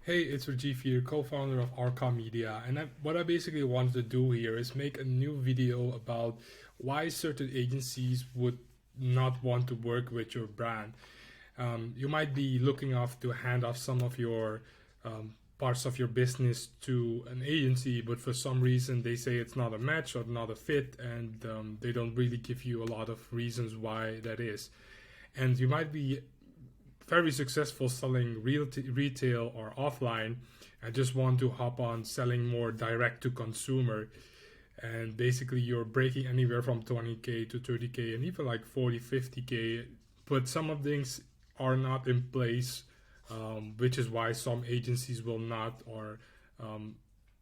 Hey, it's Rajiv here, co-founder of Arca Media, and what I basically wanted to do here is make a new video about why certain agencies would not want to work with your brand. You might be looking off to hand off some of your parts of your business to an agency, but for some reason they say it's not a match or not a fit, and they don't really give you a lot of reasons why that is. And you might be very successful selling retail or offline and just want to hop on selling more direct to consumer, and basically you're breaking anywhere from 20k to 30k and even like 40 50k, but some of things are not in place, which is why some agencies will not, or um,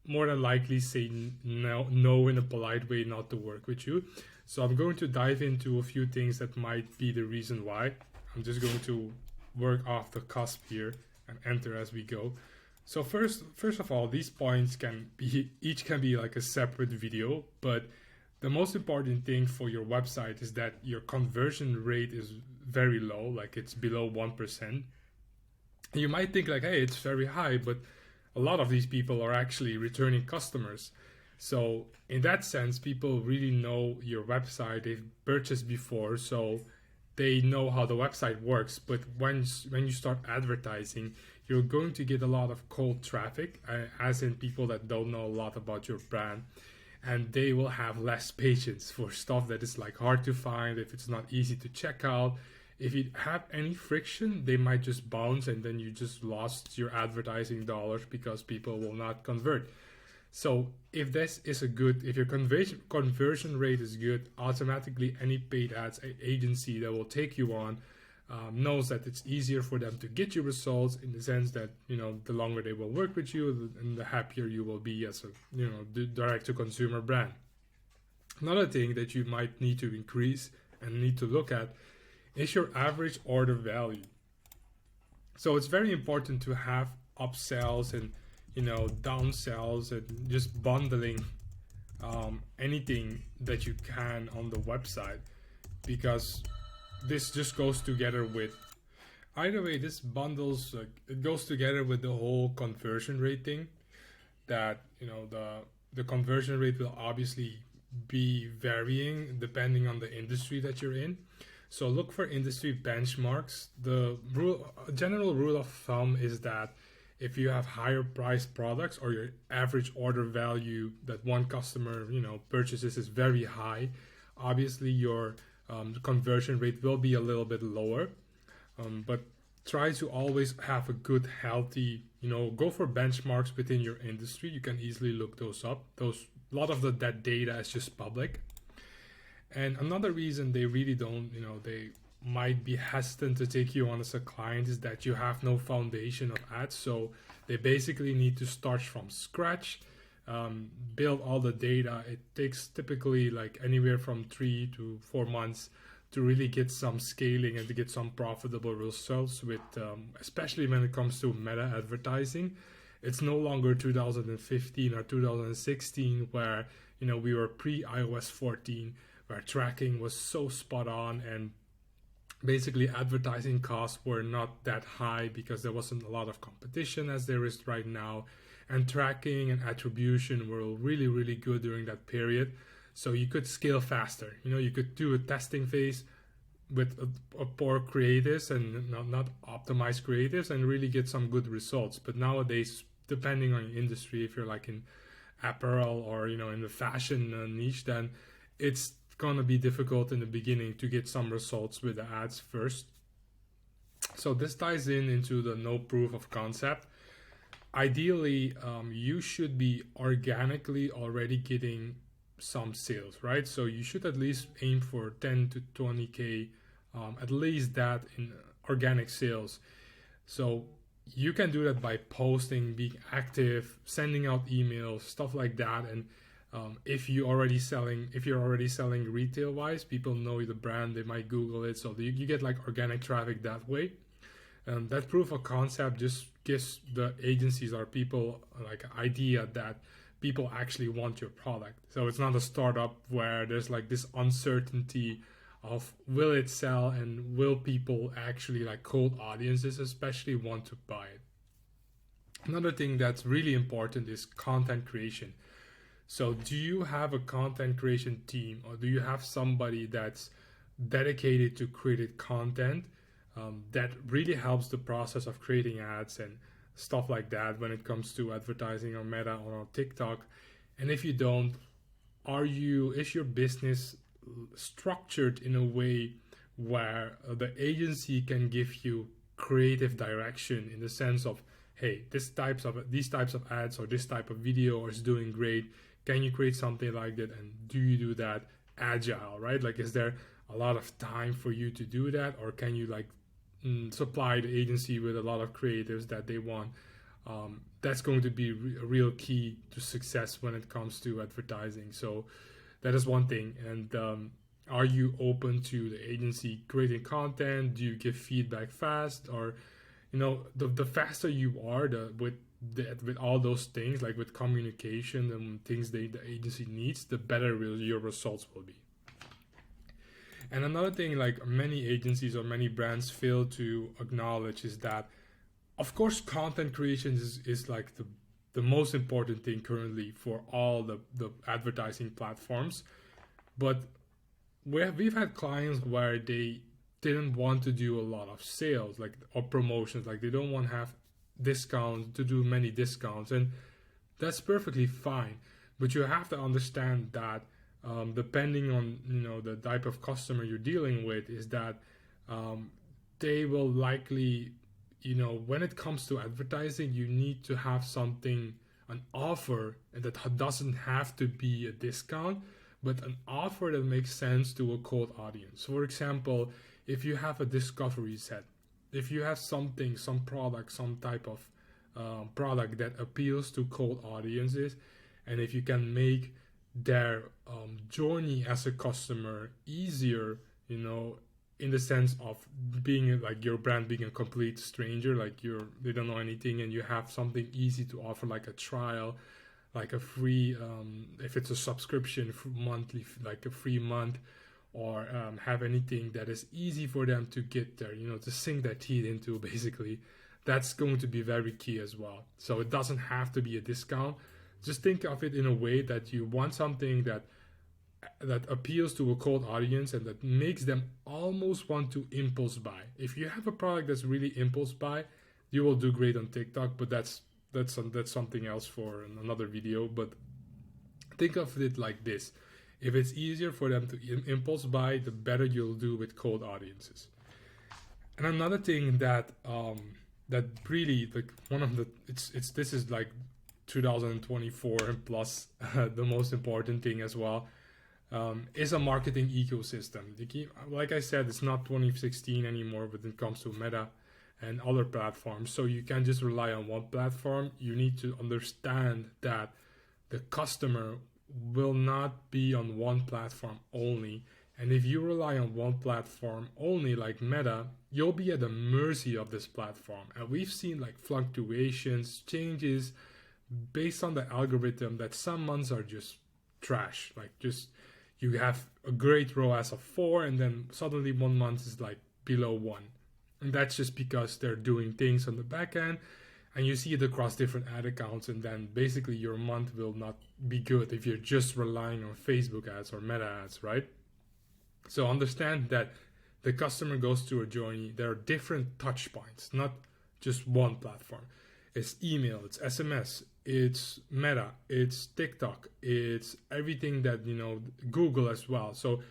more than likely say no in a polite way not to work with you. So I'm going to dive into a few things that might be the reason why. I'm just going to work off the cusp here and enter as we go. So first of all, these points can be each can be like a separate video, but the most important thing for your website is that your conversion rate is very low, like it's below 1%. You might think like, hey, it's very high, but a lot of these people are actually returning customers. So in that sense, people really know your website. They've purchased before, so they know how the website works. But when you start advertising, you're going to get a lot of cold traffic, as in people that don't know a lot about your brand, and they will have less patience for stuff that is like hard to find, if it's not easy to check out. If you have any friction, they might just bounce, and then you just lost your advertising dollars because people will not convert. So if your conversion rate is good, automatically any paid ads agency that will take you on knows that it's easier for them to get you results, in the sense that the longer they will work with you, and the happier you will be as a direct to consumer brand. Another thing that you might need to increase and need to look at is your average order value. So it's very important to have upsells and downsells and just bundling anything that you can on the website, because this just goes together with, either way, this bundles, it goes together with the whole conversion rate thing. That the conversion rate will obviously be varying depending on the industry that you're in. So look for industry benchmarks. General rule of thumb is that if you have higher priced products, or your average order value that one customer purchases is very high, obviously your conversion rate will be a little bit lower. But try to always have a good, healthy, go for benchmarks within your industry. You can easily look those up. A lot of that data is just public. And another reason they really don't, they might be hesitant to take you on as a client, is that you have no foundation of ads. So they basically need to start from scratch, build all the data. It takes typically like anywhere from 3 to 4 months to really get some scaling and to get some profitable results with, especially when it comes to meta advertising. It's no longer 2015 or 2016 where we were pre iOS 14, where tracking was so spot on, and basically advertising costs were not that high because there wasn't a lot of competition as there is right now, and tracking and attribution were really, really good during that period. So you could scale faster. You could do a testing phase with a poor creatives and not optimized creatives, and really get some good results. But nowadays, depending on your industry, if you're like in apparel or in the fashion niche, then it's gonna be difficult in the beginning to get some results with the ads first. So this ties into the no proof of concept. Ideally, you should be organically already getting some sales, right? So you should at least aim for 10 to 20k, at least that in organic sales. So you can do that by posting, being active, sending out emails, stuff like that. And if you're already selling retail wise, people know the brand, they might Google it, so you get like organic traffic that way. That proof of concept just gives the agencies or people like an idea that people actually want your product. So it's not a startup where there's like this uncertainty of will it sell, and will people actually, like cold audiences especially, want to buy it. Another thing that's really important is content creation. So, do you have a content creation team, or do you have somebody that's dedicated to created content that really helps the process of creating ads and stuff like that when it comes to advertising on Meta or on TikTok? And if you don't, is your business structured in a way where the agency can give you creative direction in the sense of, hey, these types of ads or this type of video is doing great, can you create something like that, and do you do that agile, right? Like, is there a lot of time for you to do that, or can you like supply the agency with a lot of creatives that they want? That's going to be a real key to success when it comes to advertising. So that is one thing. And are you open to the agency creating content? Do you give feedback fast? Or, the faster you are with all those things, like with communication and things the agency needs, the better your results will be. And another thing, like many agencies or many brands fail to acknowledge, is that, of course, content creation is like the most important thing currently for all the advertising platforms. But we've had clients where they didn't want to do a lot of sales, like, or promotions, like they don't want to have discounts, to do many discounts, and that's perfectly fine. But you have to understand that depending on the type of customer you're dealing with, is that they will likely, when it comes to advertising, you need to have something, an offer, and that doesn't have to be a discount, but an offer that makes sense to a cold audience. For example, if you have a discovery set, if you have some product, some type of product that appeals to cold audiences, and if you can make their journey as a customer easier, in the sense of being like your brand being a complete stranger, like they don't know anything, and you have something easy to offer, like a trial, like a free, if it's a subscription monthly, like a free month, or have anything that is easy for them to get there, to sink their teeth into, basically. That's going to be very key as well. So it doesn't have to be a discount. Just think of it in a way that you want something that appeals to a cold audience and that makes them almost want to impulse buy. If you have a product that's really impulse buy, you will do great on TikTok, but that's something else for another video. But think of it like this: if it's easier for them to impulse buy, the better you'll do with cold audiences. And another thing that that really, like, one of the this is like 2024 plus the most important thing as well, is a marketing ecosystem. Like I said, it's not 2016 anymore when it comes to Meta and other platforms. So you can't just rely on one platform. You need to understand that the customer will not be on one platform only. And if you rely on one platform only, like Meta, you'll be at the mercy of this platform. And we've seen like fluctuations, changes based on the algorithm, that some months are just trash. Like, just you have a great ROAS of 4, and then suddenly 1 month is like below 1. And that's just because they're doing things on the back end, and you see it across different ad accounts, and then basically your month will not be good if you're just relying on Facebook ads or Meta ads, right? So understand that the customer goes through a journey. There are different touch points, not just one platform. It's email, it's SMS, it's Meta, it's TikTok, it's everything that, Google as well. So,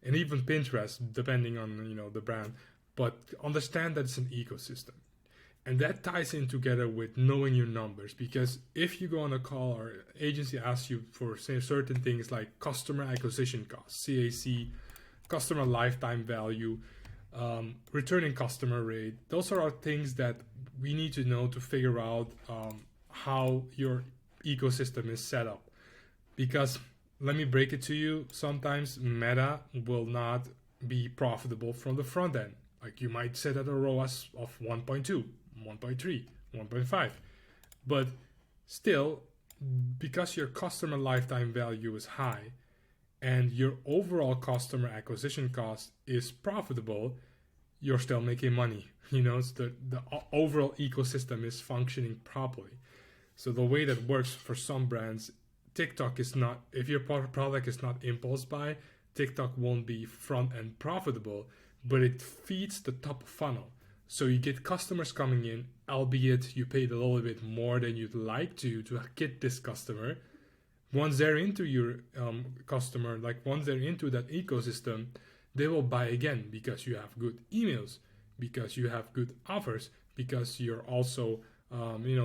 and even Pinterest, depending on, the brand. But understand that it's an ecosystem. And that ties in together with knowing your numbers, because if you go on a call or agency asks you for, say, certain things like customer acquisition costs, CAC, customer lifetime value, returning customer rate, those are things that we need to know to figure out how your ecosystem is set up. Because let me break it to you, sometimes Meta will not be profitable from the front end. Like, you might set at a ROAS of 1.2, 1.3, 1.5. But still, because your customer lifetime value is high and your overall customer acquisition cost is profitable, you're still making money. So the overall ecosystem is functioning properly. So the way that works for some brands, TikTok is not, if your product is not impulse buy, TikTok won't be front end profitable, but it feeds the top funnel. So you get customers coming in, albeit you paid a little bit more than you'd like to get this customer. Once they're into your customer, like once they're into that ecosystem, they will buy again because you have good emails, because you have good offers, because you're also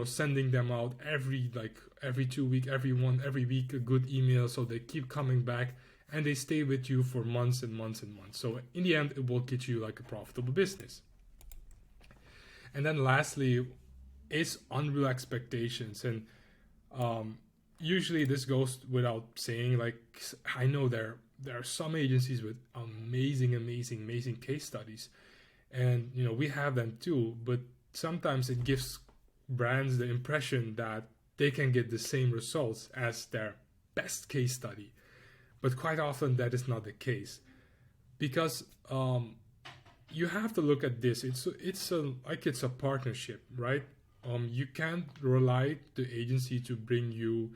sending them out every 2 weeks, every week a good email, so they keep coming back and they stay with you for months and months and months. So in the end, it will get you like a profitable business. And then lastly is unreal expectations. And usually this goes without saying. Like, I know there are some agencies with amazing case studies, and we have them too, but sometimes it gives brands the impression that they can get the same results as their best case study. But quite often that is not the case, because you have to look at this. It's a partnership, right? You can't rely the agency to bring you,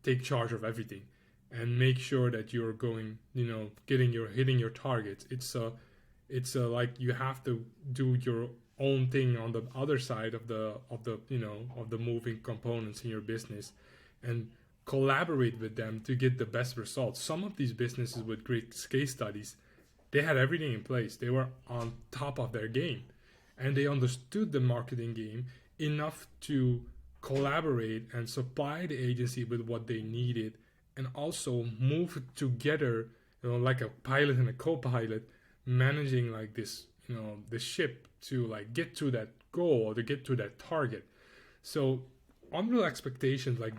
take charge of everything and make sure that you're going, hitting your targets. It's like you have to do your own thing on the other side of the moving components in your business, and collaborate with them to get the best results. Some of these businesses with great case studies, they had everything in place. They were on top of their game, and they understood the marketing game enough to collaborate and supply the agency with what they needed, and also move together, like a pilot and a co-pilot, managing like this, the ship to like get to that goal or to get to that target. So unreal expectations, like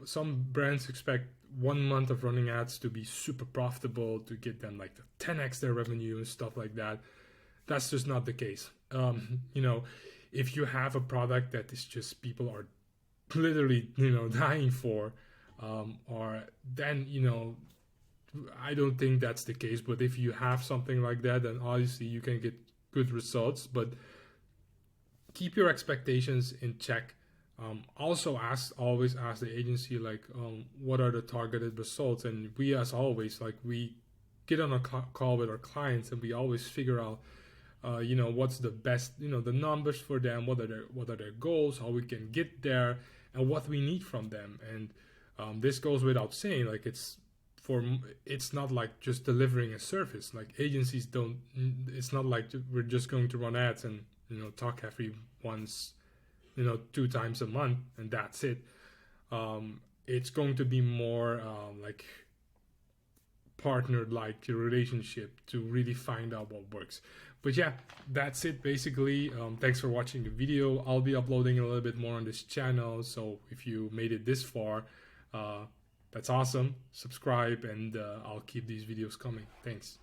some brands expect 1 month of running ads to be super profitable, to get them like the 10x their revenue and stuff like that. That's just not the case. If you have a product that is just people are literally dying for, or then I don't think that's the case. But if you have something like that, then obviously you can get good results. But keep your expectations in check. Also always ask the agency, like, what are the targeted results? And we, as always, like, we get on a call with our clients, and we always figure out what's the best, the numbers for them, what are their goals, how we can get there, and what we need from them. And this goes without saying, like, it's not like just delivering a service. Like, agencies don't, it's not like we're just going to run ads and talk every once 2 times a month and that's it. It's going to be more like partnered, like a relationship, to really find out what works. But yeah, that's it basically. Thanks for watching the video. I'll be uploading a little bit more on this channel, so if you made it this far, that's awesome. Subscribe, and I'll keep these videos coming. Thanks.